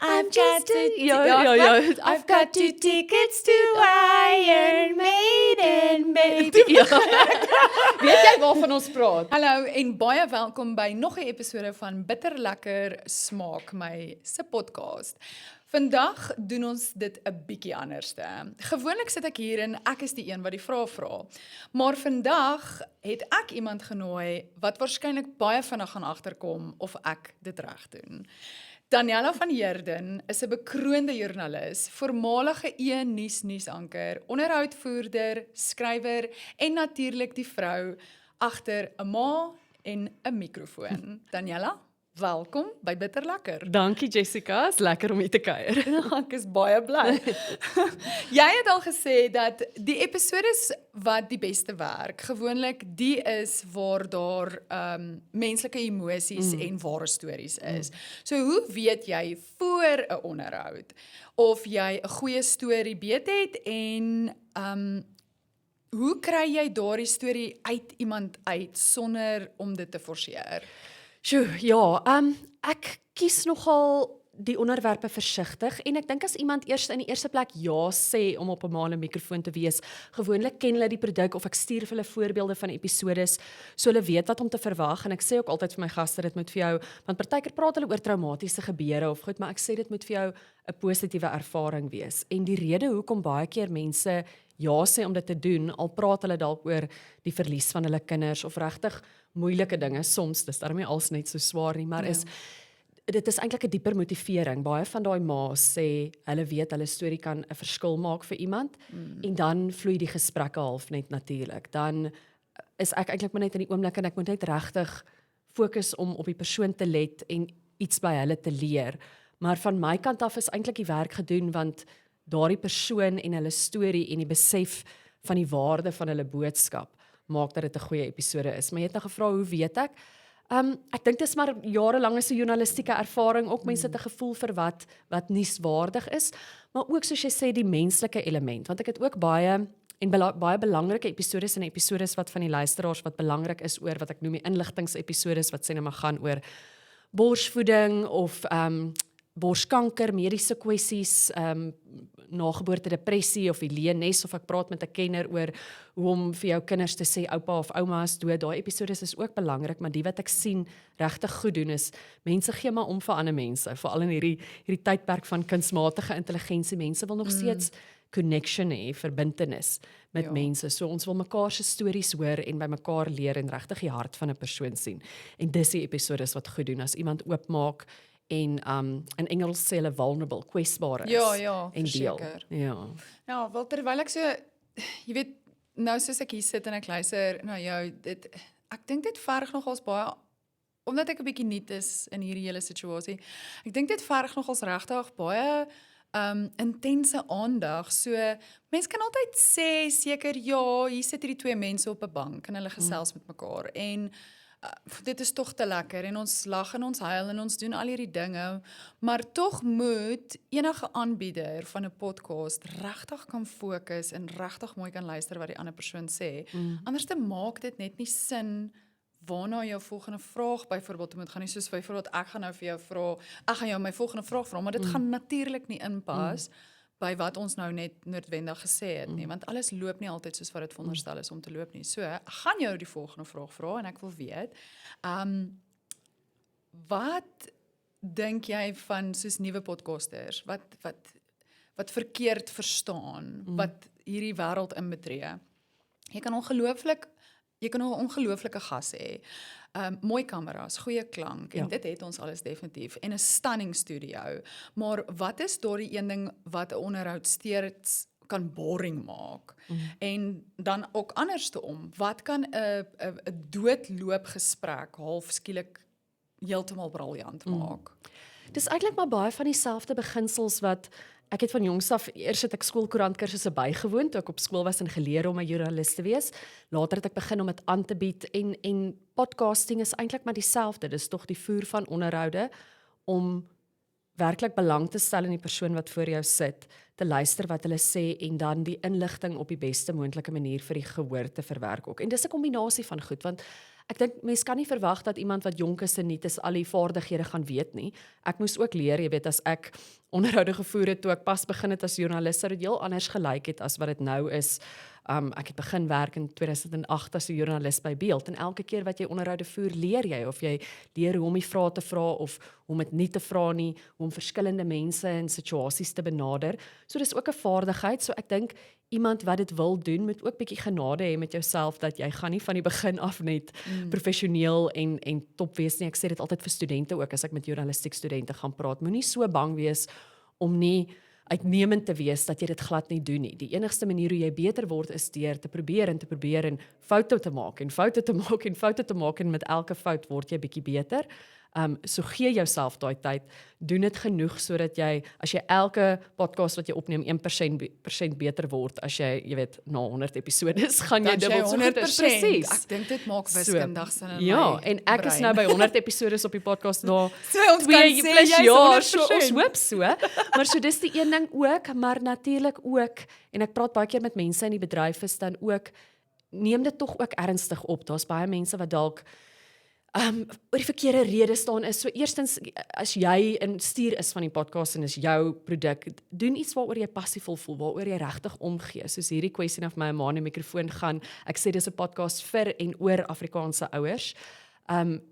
I've got two tickets to Iron Maiden, baby. Weet jy waarvan ons praat? Hallo en baie welkom by nog 'n episode van Bitter Lekker Smaak, my se podcast. Vandag doen ons dit 'n bietjie anderste. Gewoonlik sit ek hier en ek is die een wat die vrae vra. Maar vandag het ek iemand genooi wat waarskynlik baie vinnig gaan agterkom of ek dit reg doen. Daniella van Heerden is 'n bekroonde joernalis, voormalige nuusanker, onderhoudvoerder, skrywer en natuurlik die vrou agter 'n ma en 'n mikrofoon. Daniella, welkom by Bitter Lekker. Dankie Jessica, is lekker om hier te kuier. Ek is baie bly. Jy het al gesê dat die episodes wat die beste werk, gewoonlik die is waar daar menslike emosies en ware stories is. So hoe weet jy voor 'n onderhoud of jy 'n goeie storie beet het en hoe kry jy daardie storie uit iemand uit sonder om dit te forceer? Sjoe, ja, ek kies nogal die onderwerpe versigtig en ek dink as iemand eers in die eerste plek ja sê om op 'n maande mikrofoon te wees, gewoonlik ken hulle die produk of ek stuur vir hulle voorbeelde van episodes so hulle weet wat om te verwag en ek sê ook altyd vir my gaste dit moet vir jou, want partykeer praat hulle oor traumatiese gebeure of goed, maar ek sê dit moet vir jou 'n positiewe ervaring wees. En die rede hoekom baie keer mense ja sê om dit te doen, al praat hulle dalk oor die verlies van hulle kinders of regtig moeilike dinge, soms, dis daarmee als net so swaar nie, maar dit is eintlik 'n dieper motivering. Baie van daai ma's sê, hulle weet hulle storie kan 'n verskil maak vir iemand, en dan vloei die gesprekke half net natuurlik. Dan is ek eintlik maar net in die oomblik en ek moet net regtig fokus om op die persoon te let en iets by hulle te leer. Maar van my kant af is eintlik die werk gedoen, want daardie persoon en hulle storie en die besef van die waarde van hulle boodskap maak dat dit 'n goeie episode is. Maar jy het nou gevra, hoe weet ek? Ek dink dit is maar jarelange se journalistieke ervaring, ook mense het 'n gevoel vir wat nuuswaardig is, maar ook soos jy sê die menslike element, want ek het ook baie belangrike episodes en episodes wat van die luisteraars wat belangrik is oor wat ek noem die inligtingsepisodes wat sê net maar gaan oor borsvoeding of borskanker, mediese kwessies, nageboorte depressie of die leenes, of ek praat met 'n kenner oor hoe om vir jou kinders te sê oupa of ouma is dood. Daai episodes is ook belangrik, maar die wat ek sien regtig goed doen is mense gee maar om vir ander mense, veral in hierdie tydperk van kunsmatige intelligensie. Mense wil nog steeds connection hê, verbintenis met mense. So ons wil mekaar se stories hoor en by mekaar leer en regtig die hart van 'n persoon sien. En dis die episodes wat goed doen as iemand oopmaak en in Engels sê hulle vulnerable, kwesbaar is. Ja, en deel. Ja, wel terwyl ek so, jy weet, nou soos ek hier sit en ek luister na jou, ek dink dit verg nogals baie, omdat ek 'n bietjie nuut is in hierdie hele situasie, ek dink dit verg nogals regtig baie intense aandag. So, mense kan altyd sê, seker, ja, hier sit hierdie twee mense op 'n bank en hulle gesels met mekaar en dit is tog te lekker en ons lag en ons huil en ons doen al hierdie dinge, maar tog moet enige aanbieder van 'n podcast regtig kan fokus en regtig mooi kan luister wat die ander persoon sê. Anders te maak dit net nie sin waarna jou volgende vraag byvoorbeeld moet gaan nie, soos byvoorbeeld ek gaan nou vir jou vra, ek gaan jou my volgende vraag vra, maar dit gaan natuurlik nie inpas by wat ons nou net noodwendig gesê het nie, want alles loop nie altyd soos wat dit veronderstel is om te loop nie. So, ek gaan jou die volgende vraag vra en ek wil weet, wat dink jy van soos nuwe podcasters, wat verkeerd verstaan, wat hierdie wêreld inbetree? Jy kan 'n ongelooflike gas hê. Mooi kameras, goeie klank, en dit het ons alles definitief, en 'n stunning studio. Maar wat is daardie een ding wat 'n onderhoud steeds kan boring maak? En dan ook andersom, wat kan 'n doodloopgesprek half skielik heeltemal briljant maak? Dis eintlik maar baie van dieselfde beginsels wat ek het van jongs af, eers het ek skoolkoerantkursusse bygewoon, toe ek op skool was en geleer om 'n joernalis te wees. Later het ek begin om dit aan te bied en podcasting is eintlik maar dieselfde. Dis tog die voer van onderhoude om werklik belang te stel in die persoon wat voor jou sit, te luister wat hulle sê en dan die inligting op die beste moontlike manier vir die gehoor te verwerk ook. En dis 'n kombinasie van goed, want ek dink mense kan nie verwag dat iemand wat jonk is en nuut is al die vaardighede gaan weet nie. Ek moes ook leer, jy weet, as ek onderhoude gevoer het toe ek pas begin het as joernalis, sou dit heel anders gelyk het as wat dit nou is. Ek het begin werk in 2008 as 'n joernalis by Beeld en elke keer wat jy onderhoude voer, leer jy of jy leer hoe om die vrae te vra of hoe om dit nie te vra nie, hoe om verskillende mense en situasies te benader. So dis ook 'n vaardigheid. So ek dink iemand wat dit wil doen, moet ook bietjie genade hê met jouself dat jy gaan nie van die begin af net professioneel en top wees nie. Ek sê dit altyd vir studente ook as ek met journalistiek studente gaan praat. Moenie so bang wees om nie uitnemend te wees dat jy dit glad nie doen nie. Die enigste manier hoe jy beter word is deur te probeer en foute te maak en foute te maak en foute te maak en met elke fout word jy bietjie beter. So gee jouself daai tyd, doen dit genoeg sodat jy, as jy elke podcast wat jy opneem 1% beter word, as jy weet, na 100 episodes, gaan jy dubbel so goed. Presies. Ek dink dit maak wiskundig sin in ja, my en ek is nou by 100 episodes op die podcast na So ons kan sê jy's jaar, so 100%. ons hoop so. Maar so dis die een ding ook, maar natuurlik ook, en ek praat baie keer met mense in die bedryf is dan ook, neem dit tog ook ernstig op. Daar's baie mense wat dalk oor die verkeerde rede staan is. So eerstens, as jy in stuur is van die podcast en is jou produk, doen iets waaroor jy passievol voel, waaroor jy regtig omgee. Soos hierdie kwessie of my ma in die mikrofoon gaan, ek sê dis 'n podcast vir en oor Afrikaanse ouers.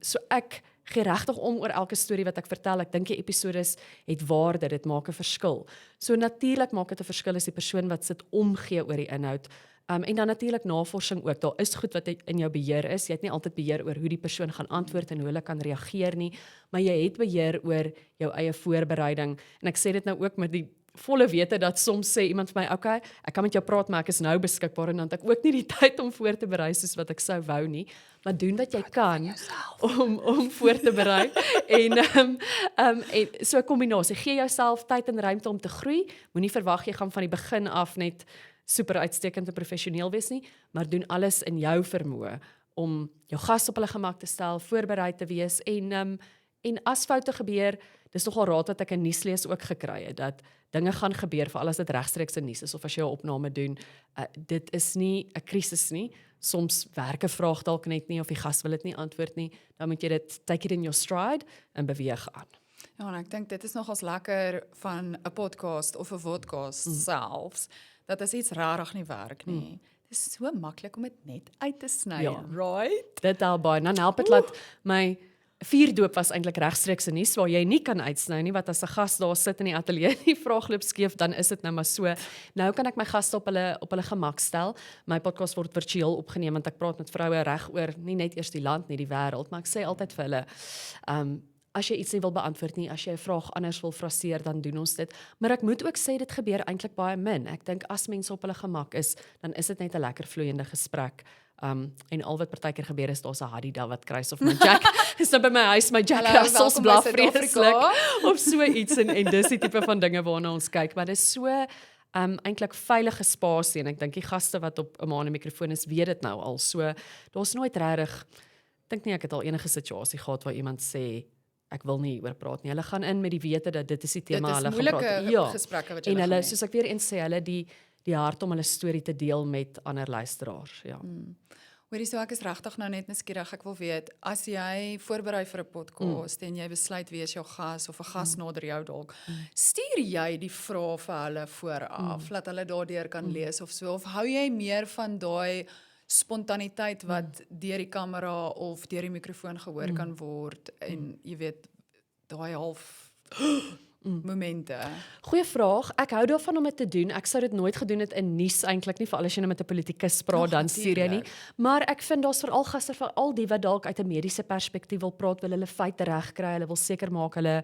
So ek gee regtig om oor elke storie wat ek vertel. Ek dink die episodes het waarde, dit maak 'n verskil. So natuurlik maak dit 'n verskil as die persoon wat sit omgee oor die inhoud. En dan natuurlik navorsing ook. Daar is goed wat in jou beheer is. Jy het nie altyd beheer oor hoe die persoon gaan antwoord en hoe hulle kan reageer nie, maar jy het beheer oor jou eie voorbereiding. En ek sê dit nou ook met die volle wete dat soms sê iemand vir my, okay, ek kan met jou praat, maar ek is nou beskikbaar en dan het ek ook nie die tyd om voor te berei soos wat ek sou wou nie. Maar doen wat jy kan om voor te berei. En so 'n kombinasie. Gee jouself tyd en ruimte om te groei. Moenie verwag jy gaan van die begin af net super uitstekend en professioneel wees nie, maar doen alles in jou vermoë om jou gas op hulle gemak te stel, voorberei te wees en as foute gebeur, dis nogal raad wat ek in nuuslees ook gekry het, dat dinge gaan gebeur, veral as dit regstreeks in nuus is of as jy 'n opname doen. Dit is nie 'n krisis nie. Soms werk 'n vraag dalk net nie of die gas wil dit nie antwoord nie. Dan moet jy dit take it in your stride en beweeg aan. Ja, en ek dink dit is nogals lekker van 'n podcast of 'n vodcast selfs, dat as iets rarig nie werk nie. Dit is so maklik om dit net uit te sny, Ja. right? Dit help baie. Dan help dit dat my vierdoop was eintlik regstreeks in nuus waar jy nie kan uitsny nie, wat as 'n gas daar sit in die ateljee en die vraag loop skeef, dan is dit nou maar so. Nou kan ek my gaste op hulle gemak stel. My podcast word virtueel opgeneem want ek praat met vroue reg oor nie net eers die land nie, die wêreld, maar ek sê altyd vir hulle, as jy iets nie wil beantwoord nie, as jy 'n vraag anders wil fraseer, dan doen ons dit. Maar ek moet ook sê dit gebeur eintlik baie min. Ek dink as mense op hulle gemak is, dan is dit net 'n lekker vloeiende gesprek. En al wat partykeer gebeur is daar's 'n Hadida wat kruis of my Jack is nou by my huis, my Jack Hallo, Russells welkom by blaf vreeslik Suid-Afrika. of so iets en dis die tipe van dinge waarna ons kyk, maar dis so eintlik veilige spasie en ek dink die gaste wat op 'n maande mikrofoon is, weet dit nou al. So daar's nooit regtig, dink nie ek het al enige situasie gehad waar iemand sê ek wil nie oor praat nie. Hulle gaan in met die wete dat dit is die tema hulle gaan praat. Dit is moeilike gesprekke wat jy en hulle, gaan hê. soos ek weer eens sê, hulle die hart om hulle storie te deel met ander luisteraars, ja. Hoorie, so ek is regtig nou net nuuskierig. Ek wil weet, as jy voorberei vir 'n podcast en jy besluit wie is jou gas of 'n gas nader jou dalk, stuur jy die vrae vir hulle vooraf, dat hulle daardeur kan lees of so, of hou jy meer van daai spontaniteit wat deur die kamera of deur die mikrofoon gehoor kan word en jy weet, daai half momente? Goeie vraag. Ek hou daarvan om dit te doen. Ek sou dit nooit gedoen het in nuus eintlik nie, veral as jy nou met 'n politikus praat, dan stuur jy nie. Maar ek vind daar's veral gaste van al die wat dalk uit 'n mediese perspektief wil praat, wil hulle feite regkry, hulle wil seker maak hulle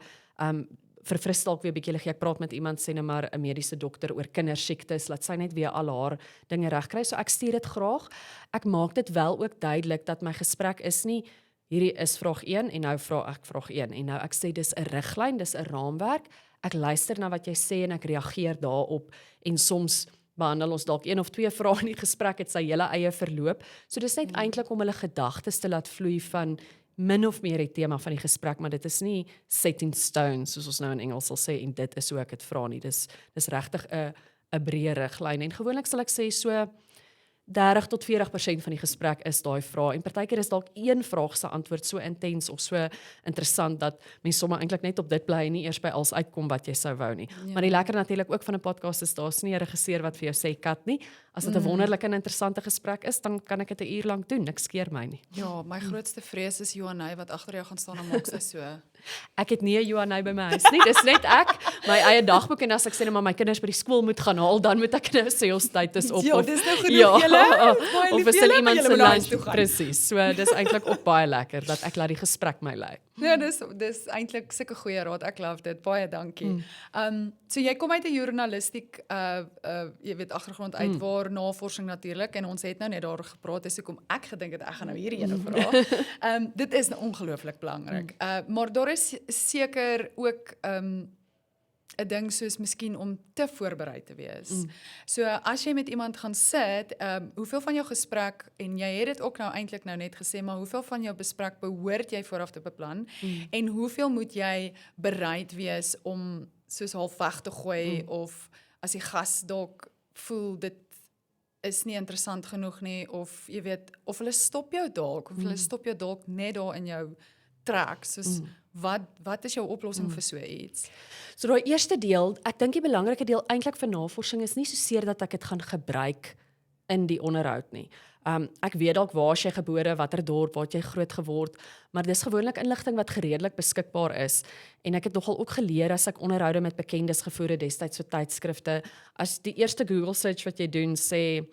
verfris dalk weer 'n bietjie. Ek praat met iemand, sê nou maar 'n mediese dokter oor kindersiektes, laat sy net weer al haar dinge regkry. So ek stuur dit graag. Ek maak dit wel ook duidelik dat my gesprek is nie hierdie is vraag 1 en nou vra ek vraag 1 en nou ek sê dis 'n riglyn, dis 'n raamwerk. Ek luister na wat jy sê en ek reageer daarop en soms behandel ons dalk 1 of 2 vrae in die gesprek, het sy hele eie verloop. So dis net eintlik om hulle gedagtes te laat vloei van min of meer die tema van die gesprek, maar dit is nie set in stone soos ons nou in Engels sal sê en dit is hoe ek dit vra nie. Dis regtig 'n breë riglyn en gewoonlik sal ek sê so 30 tot 40% van die gesprek is daai vrae en partykeer is dalk een vraag se antwoord so intens of so interessant dat mens sommer eintlik net op dit bly en nie eers by alles uitkom wat jy sou wou nie. Ja. Maar die lekker natuurlik ook van 'n podcast is daar's nie 'n regisseur wat vir jou sê kat nie. As dit 'n wonderlike en interessante gesprek is, dan kan ek dit 'n uur lank doen. Niks skeer my nie. Ja, my grootste vrees is Johanay wat agter jou gaan staan en maak sy so. Ek het nie 'n Johanay by my huis nie. Dis net ek, my eie dagboek en as ek sê net maar my kinders by die skool moet gaan haal, dan moet ek nou sê ons tyd is op. Ja, of- dis nou genoeg julle. Dis baie Of lief is julle, dit maar iemand julle se moet nou huis toe lunch? gaan. Presies. So dis eintlik ook baie lekker dat ek laat die gesprek my lei. Ja, dis eintlik sulke goeie raad. Ek love dit. Baie dankie. So jy kom uit 'n journalistiek jy weet agtergrond uit waar navorsing natuurlik en ons het nou net daar gepraat is hoekom ek gedink het ek gaan nou hierdie ene vra. Dit is ongelooflik belangrik. Maar daar is seker ook 'n ding soos miskien om te voorberei te wees. So as jy met iemand gaan sit, hoeveel van jou gesprek en jy het dit ook nou eintlik nou net gesê, maar hoeveel van jou bespreek behoort jy vooraf te beplan en hoeveel moet jy bereid wees om soos half weg te gooi of as die gas dalk voel dit is nie interessant genoeg nie of jy weet of hulle stop jou dalk of hulle stop jou dalk net daar in jou trek soos wat is jou oplossing vir so iets? So daai eerste deel, ek dink die belangrike deel eintlik vir navorsing is nie soseer dat ek dit gaan gebruik in die onderhoud nie. Ek weet dalk waar jy gebore, watter dorp, waar jy groot geword, maar dis gewoonlik inligting wat gereedelik beskikbaar is. En ek het nogal ook geleer as ek onderhoude met bekendes gevoer het destyds so tydskrifte, as die eerste Google search wat jy doen sê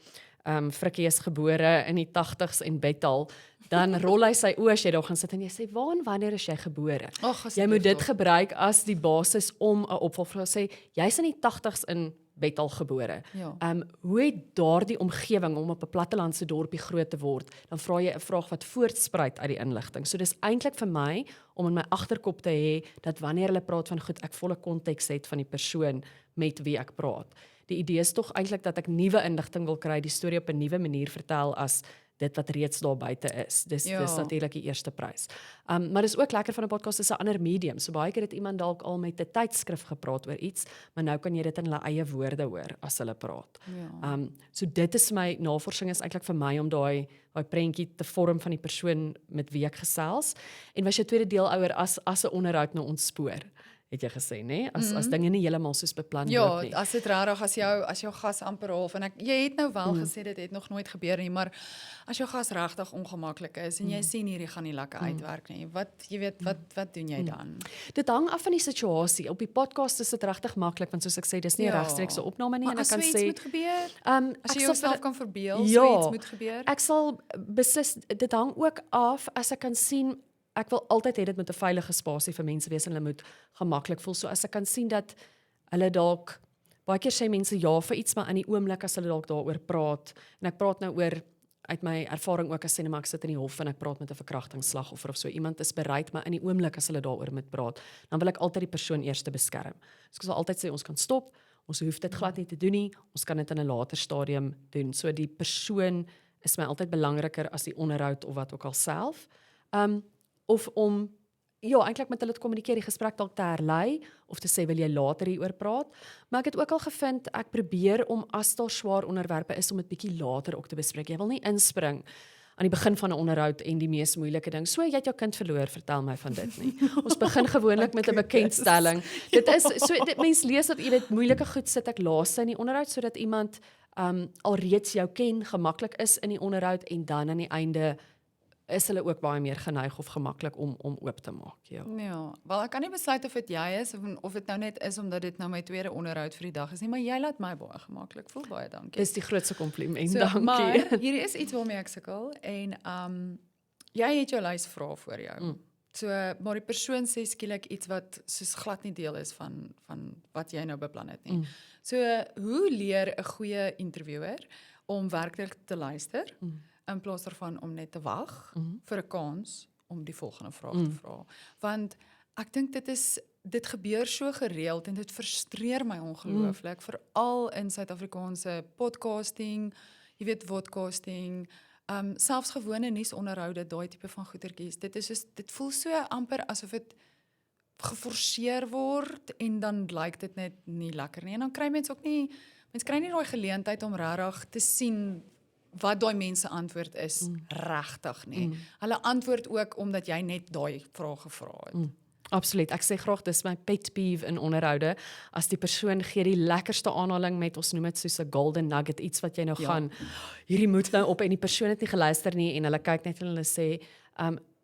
Frikkie is gebore in die 80s en Bethal, dan rol hy sy oë as jy daar gaan sit en jy sê, waar en wanneer is jy gebore? Jy moet dit gebruik as die basis om 'n opvolgvraag te sê, jy's in die 80s in Bethal gebore. Ja. Hoe het daardie omgewing om op 'n plattelandse dorpie groot te word? Dan vra jy 'n vraag wat voortspruit uit die inligting. So dis eintlik vir my om in my agterkop te hê dat wanneer hulle praat van goed, ek volle konteks het van die persoon met wie ek praat. Die idee is tog eintlik dat ek nuwe inligting wil kry, die storie op 'n nuwe manier vertel as dit wat reeds daar buite is. Dis natuurlik die eerste prys. Maar dis ook lekker van 'n podcast is 'n ander medium. So baie keer het iemand dalk al met 'n tydskrif gepraat oor iets, maar nou kan jy dit in hulle eie woorde hoor as hulle praat. Ja. So dit is my navorsing is eintlik vir my om daai prentjie te vorm van die persoon met wie ek gesels. En was jou tweede deel ouer as 'n onderhoud nou ontspoor. Het jy gesê, nê? As dinge nie heeltemal soos beplan loop nie. Ja, as dit regtig as jou gas amper half en jy het nou wel gesê dit het nog nooit gebeur nie, maar as jou gas regtig ongemaklik is en jy sien hierdie gaan nie lekker uitwerk nie, wat doen jy dan? Dit hang af van die situasie. Op die podcast is dit regtig maklik want soos ek sê, dis nie 'n regstreekse opname nie Maar en ek as kan so iets sê moet gebeur, as ek jy sal jouself kan verbeel, Ja. so iets moet gebeur. Ek sal beslis dit hang ook af as ek kan sien ek wil altyd hê dit moet 'n veilige spasie vir mense wees en hulle moet gemaklik voel. So as ek kan sien dat hulle dalk baie keer sê mense ja vir iets maar in die oomblik as hulle dalk daaroor praat en ek praat nou oor uit my ervaring ook as sê net maar ek sit in die hof en ek praat met 'n verkrachtingsslagoffer of so iemand is bereid maar in die oomblik as hulle daaroor moet praat dan wil ek altyd die persoon eers te beskerm. So ek sal altyd sê ons kan stop, ons hoef dit glad nie te doen nie, ons kan dit in 'n later stadium doen. So die persoon is my altyd belangriker as die onderhoud of wat ook al self. Of om eintlik met hulle te kommunikeer, die gesprek dalk te herlei of te sê wil jy later hieroor praat. Maar ek het ook al gevind ek probeer om as daar swaar onderwerpe is om dit bietjie later ook te bespreek. Jy wil nie inspring aan die begin van 'n onderhoud en die mees moeilike ding. So jy het jou kind verloor, vertel my van dit nie. Ons begin gewoonlik met 'n bekendstelling. Dit is so mense lees dat jy weet moeilike goed sit ek laaste in die onderhoud sodat iemand alreeds jou ken, gemaklik is in die onderhoud en dan aan die einde is hulle ook baie meer geneig of gemaklik om oop te maak. Ja. Ja, wel ek kan nie besluit of dit jy is of dit nou net is omdat dit nou my tweede onderhoud vir die dag is nie, maar jy laat my baie gemaklik voel. Baie dankie. Dis die grootste kompliment, So, dankie. maar hier is iets waarmee ek sukkel en jy het jou lys vrae voor jou. So maar die persoon sê skielik iets wat soos glad nie deel is van wat jy nou beplan het nie. So hoe leer 'n goeie interviewer om werklik te luister in plaas daarvan om net te wag vir 'n kans om die volgende vraag te vra? Want ek dink dit gebeur so gereeld en dit frustreer my ongelooflik, veral in Suid-Afrikaanse podcasting, jy weet vodcasting, selfs gewone nuusonderhoude, daai tipe van goetertjies. Dit voel so amper asof dit geforseer word en dan lyk dit net nie lekker nie. En dan kry mense kry nie daai geleentheid om regtig te sien wat daai mense antwoord is regtig nie. Hulle antwoord ook omdat jy net daai vraag gevra het. Absoluut. Ek sê graag dis my pet peeve in onderhoude as die persoon gee die lekkerste aanhaling met ons noem dit soos 'n golden nugget, iets wat jy nou gaan hierdie moet nou op en die persoon het nie geluister nie en hulle kyk net en hulle sê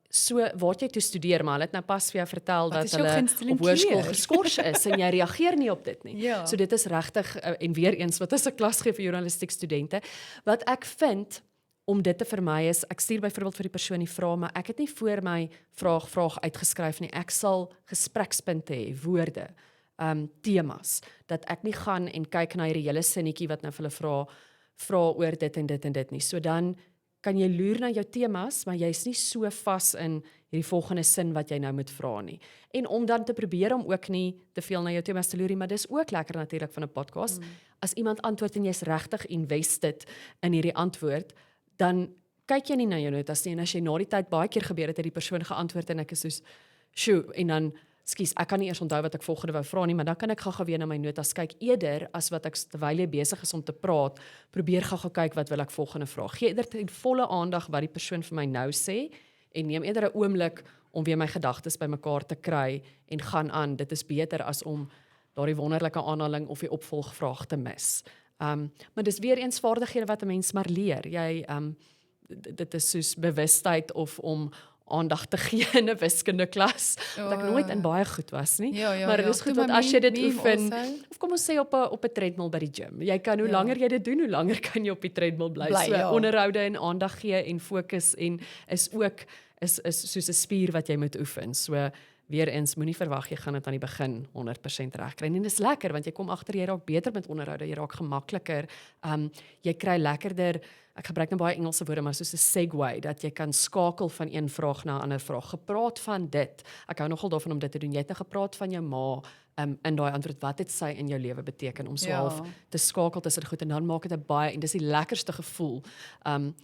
so waar het jy toe studeer maar hulle het nou pas vir jou vertel dat hulle op hoërskool geskort is en jy reageer nie op dit nie. Ja. So dit is regtig en weer eens wat is 'n klas gee vir journalistiek studente wat ek vind om dit te vermy is, ek stuur byvoorbeeld vir die persoon die vraag, maar ek het nie voor my vraag uitgeskryf nie. Ek sal gesprekspunte hê, woorde, temas, dat ek nie gaan en kyk na hierdie hele sinnetjie wat nou vir hulle vra oor dit en dit en dit nie. So dan kan jy loer na jou temas, maar jy's nie so vas in hierdie volgende sin wat jy nou moet vra nie. En om dan te probeer om ook nie te veel na jou temas te loer nie, maar dis ook lekker natuurlik van 'n podcast. As iemand antwoord en jy's regtig invested in hierdie antwoord, dan kyk jy nie na jou notas nie en as jy na die tyd baie keer gebeur het die persoon geantwoord en ek is soos sjoe en dan skus ek kan nie eers onthou wat ek volgende wou vra nie maar dan kan ek gou weer na my notas kyk eerder as wat ek terwyl jy besig is om te praat probeer gou kyk wat wil ek volgende vra gee eerder ten volle aandag wat die persoon vir my nou sê en neem eerder 'n oomblik om weer my gedagtes bymekaar te kry en gaan aan dit is beter as om daardie wonderlike aanhaling of die opvolgvraag te mis. Maar dis weer eens vaardighede wat 'n mens maar leer. Jy dit is soos bewustheid of om aandag te gee in 'n wiskundeklas wat ek nooit in baie goed was nie. Maar dit is goed dat as jy dit oefen of kom ons sê op 'n treadmill by die gym. Jy kan hoe langer jy dit doen, hoe langer kan jy op die treadmill bly. So onderhoude en aandag gee en fokus en is ook is soos 'n spier wat jy moet oefen. So weer eens moenie verwag jy gaan dit aan die begin 100% reg kry. En dis lekker want jy kom agter jy raak beter met onderhoude, jy raak gemakliker. Jy kry lekkerder. Ek gebruik nou baie Engelse woorde maar soos 'n segue dat jy kan skakel van een vraag na 'n ander vraag. Gepraat van dit. Ek hou nogal daarvan om dit te doen. Jy het nou gepraat van jou ma in daai antwoord wat het sy in jou lewe beteken om so half te skakel tussen goed en dan maak dit 'n baie en dis die lekkerste gevoel. 'n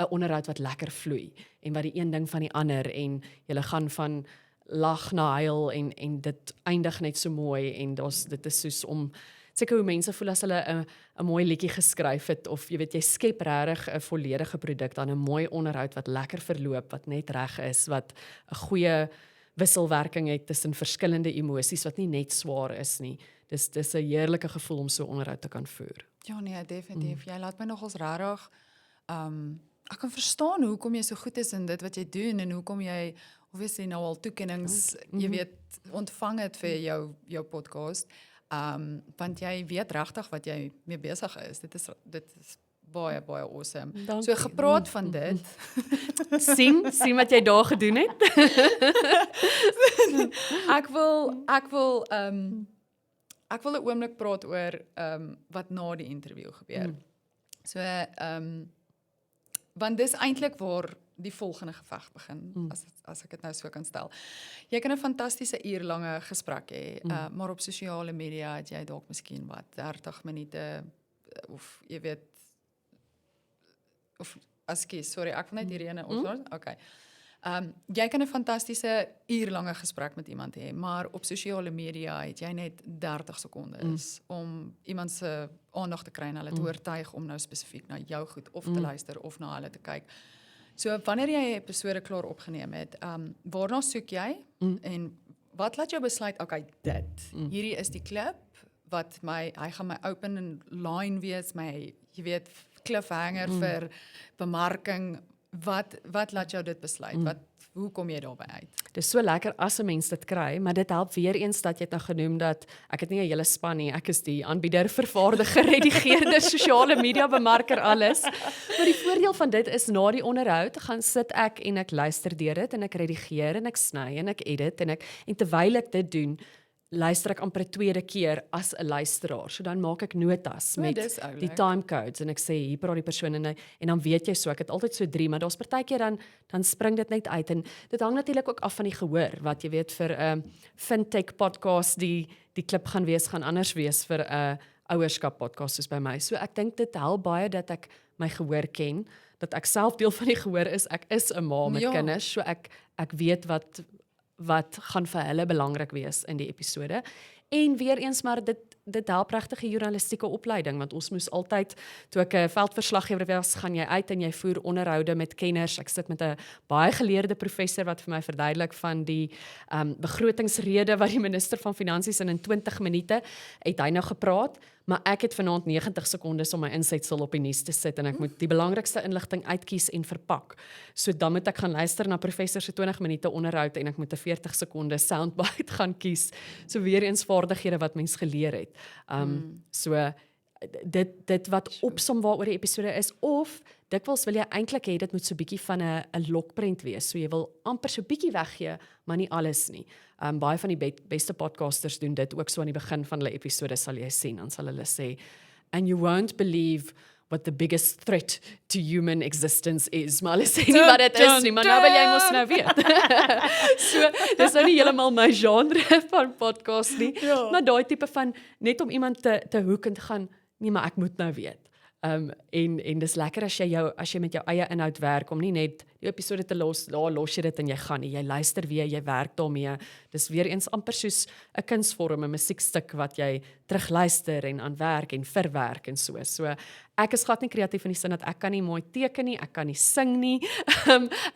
Onderhoud wat lekker vloei en wat die een ding van die ander en jy gaan van lag na huil en dit eindig net so mooi en dit is soos om seker hoe mense voel as hulle 'n mooi liedjie geskryf het of jy weet jy skep regtig 'n volledige produk dan 'n mooi onderhoud wat lekker verloop wat net reg is wat 'n goeie wisselwerking het tussen verskillende emosies wat nie net swaar is nie. Dis 'n heerlike gevoel om so onderhoud te kan voer. Ja nee, definitief. Jy laat my nogals regtig ek kan verstaan hoekom jy so goed is in dit wat jy doen en hoekom jy obviously nou al toekennings, jy weet, ontvang het vir jou podcast. Want jy weet regtig wat jy mee besig is. Dit is baie awesome. Dankie. So gepraat van dit. sien wat jy daar gedoen het. Ek wil 'n oomblik praat oor wat na die interview gebeur. So want dis eintlik waar die volgende geveg begin, as ek dit nou so kan stel. Jy kan 'n fantastiese uurlange gesprek hê, maar op sosiale media het jy dalk miskien wat 30 minute of jy weet of sorry, ek wil net hierdie ene opslaan. Okay. Jy kan 'n fantastiese uurlange gesprek met iemand hê, maar op sosiale media het jy net 30 sekondes om iemand se aandag te kry en hulle te oortuig om nou spesifiek na jou goed of te luister of na hulle te kyk. So wanneer jy 'n episode klaar opgeneem het, waarna soek jy en wat laat jou besluit, okay, hierdie is die klip wat hy gaan my open and line wees, my jy weet cliffhanger vir bemarking. Wat laat jou dit besluit? Hoe kom jy daarby uit? Dis so lekker as 'n mens dit kry, maar dit help weer eens dat jy het nou genoem dat ek het nie 'n hele span nie, ek is die aanbieder, vervaardiger, redigeerder, sosiale media bemarker, alles. Maar die voordeel van dit is na die onderhoud gaan sit ek en ek luister deur dit en ek redigeer en ek sny en ek edit en terwyl ek dit doen, luister ek amper 'n tweede keer as 'n luisteraar. So dan maak ek notas met die time codes en ek sê hier praat die persoon en dan weet jy so, ek het altyd so 3, maar daar's partykeer dan spring dit net uit en dit hang natuurlik ook af van die gehoor, wat jy weet vir 'n fintech podcast die klip gaan anders wees vir 'n ouerskap podcast soos by my. So ek dink dit help baie dat ek my gehoor ken, dat ek self deel van die gehoor is. Ek is 'n ma met kinders, so ek weet wat gaan vir hulle belangrik wees in die episode. En weer eens maar dit dit help regtig 'n journalistieke opleiding, want ons moes altyd, toe ek 'n veldverslaggewer was, gaan jy uit en jy voer onderhoude met kenners. Ek sit met 'n baie geleerde professor wat vir my verduidelik van die begrotingsrede wat die minister van Finansies in 20 minute het hy nou gepraat, maar ek het vanaand 90 sekondes om my insetsel op die nuus te sit en ek moet die belangrikste inligting uitkies en verpak. So dan moet ek gaan luister na professor se 20 minute onderhoud en ek moet 'n 40 sekonde soundbite gaan kies. So weer eens vaardighede wat mens geleer het. So dit wat opsom waaroor die episode is, of dikwels wil jy eintlik hê dit moet so 'n bietjie van 'n lokprent wees. So jy wil amper so 'n bietjie weggee, maar nie alles nie. Baie van die beste podcasters doen dit ook so aan die begin van hulle episode, sal jy sien, dan sal hulle sê, and you won't believe what the biggest threat to human existence is. Maar hulle sê nie wat dit is nie, maar nou wil jy mos nou weet. So, dis nou nie heeltemal my genre van podcast nie, maar daai tipe van, net om iemand te hoek en te gaan, nee, maar ek moet nou weet. En dis lekker as jy met jou eie inhoud werk, om nie net die episode te los jy dit en jy gaan nie, jy luister weer, jy werk daarmee. Dis weer eens amper soos 'n kunsvorm, 'n musiekstuk wat jy terugluister en aan werk en verwerk en so. So ek is glad nie kreatief in die sin dat ek kan nie mooi teken nie, ek kan nie sing nie.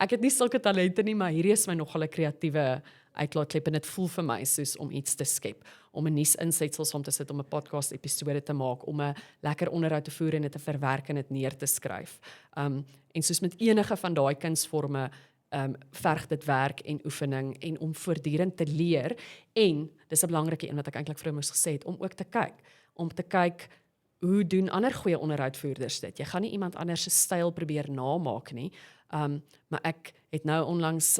Ek het nie sulke talente nie, maar hierdie is my nogal 'n kreatiewe uitlaatklep en dit voel vir my soos om iets te skep, om 'n nuusinsetsel saam te sit, om 'n podcast episode te maak, om 'n lekker onderhoud te voer en dit te verwerk en dit neer te skryf. En soos met enige van daai kunsvorme, verg dit werk en oefening en om voortdurend te leer, en dis 'n belangrike een wat ek eintlik vir hom moes gesê het, om ook te kyk hoe doen ander goeie onderhoudvoerders dit. Jy gaan nie iemand anders se styl probeer namaak nie, maar ek het nou onlangs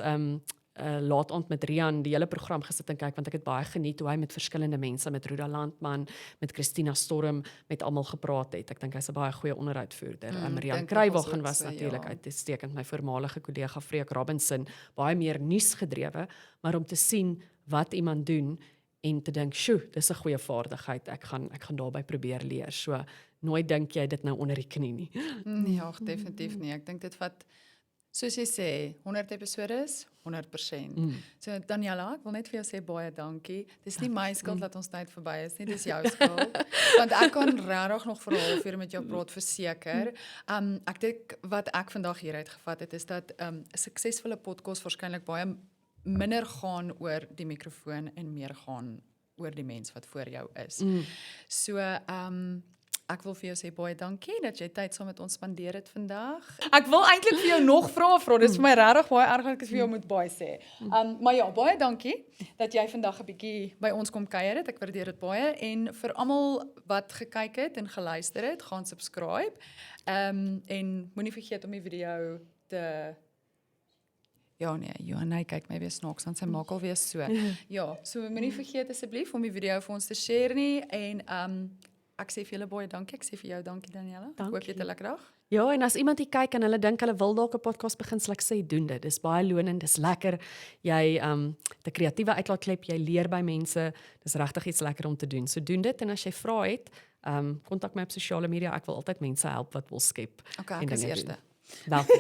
laat aand met Rian die hele program gesit en kyk, want ek het baie geniet hoe hy met verskillende mense, met Ruda Landman, met Christina Storm, met almal gepraat het. Ek dink hy's 'n baie goeie onderhoudvoerder. Rian Kruiwagen was natuurlik uitstekend, my voormalige kollega Freek Robinson, baie meer nuusgedrewe, maar om te sien wat iemand doen en te dink, "Sjoe, dis 'n goeie vaardigheid. Ek gaan daarbey probeer leer." So nooit dink jy dit nou onder die knie nie. Nee, definitief nie. Ek dink dit vat, soos jy sê, 100 episodes, 100%. So Daniela, ek wil net vir jou sê baie dankie. Dis nie my skuld dat ons tyd verby is nie, dis jou skuld. Want ek kan regtig nog vir 'n halfuur met jou praat, verseker. Ek dink wat ek vandag hieruit gevat het, is dat 'n suksesvolle podcast waarskynlik baie minder gaan oor die mikrofoon en meer gaan oor die mens wat voor jou is. So, ek wil vir jou sê baie dankie dat jy tyd saam met ons spandeer het vandag. Ek wil eintlik vir jou nog vra, dis vir my regtig baie erg dat ek dit vir jou moet baie sê. Maar ja, baie dankie dat jy vandag 'n bietjie by ons kom kuier het. Ek waardeer dit baie, en vir almal wat gekyk het en geluister het, gaan subscribe. En moenie vergeet om die video te Johanna kyk my weer snaaks, want sy maak alweer so. Ja, so moenie vergeet asseblief om die video vir ons te share nie, en ek sê vir julle baie dankie, ek sê vir jou dankie Daniela, ek hoop jy het 'n lekker dag. Ja, en as iemand hier kyk en hulle dink hulle wil dalk 'n podcast begin, sal ek sê, doen dit. Dis baie lonend, dis lekker. Jy 'n kreatiewe uitlaatklep, jy leer by mense. Dis regtig iets lekker om te doen. So doen dit, en as jy vra het, kontak my op sosiale media. Ek wil altyd mense help wat wil skep. Okay, ek is eerste. Welkom.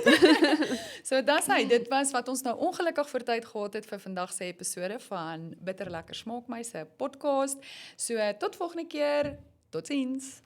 So dit was wat ons nou ongelukkig vir tyd gehad het vir vandag se episode van Bitter Lekker Smaak My se podcast. So tot volgende keer, totsiens.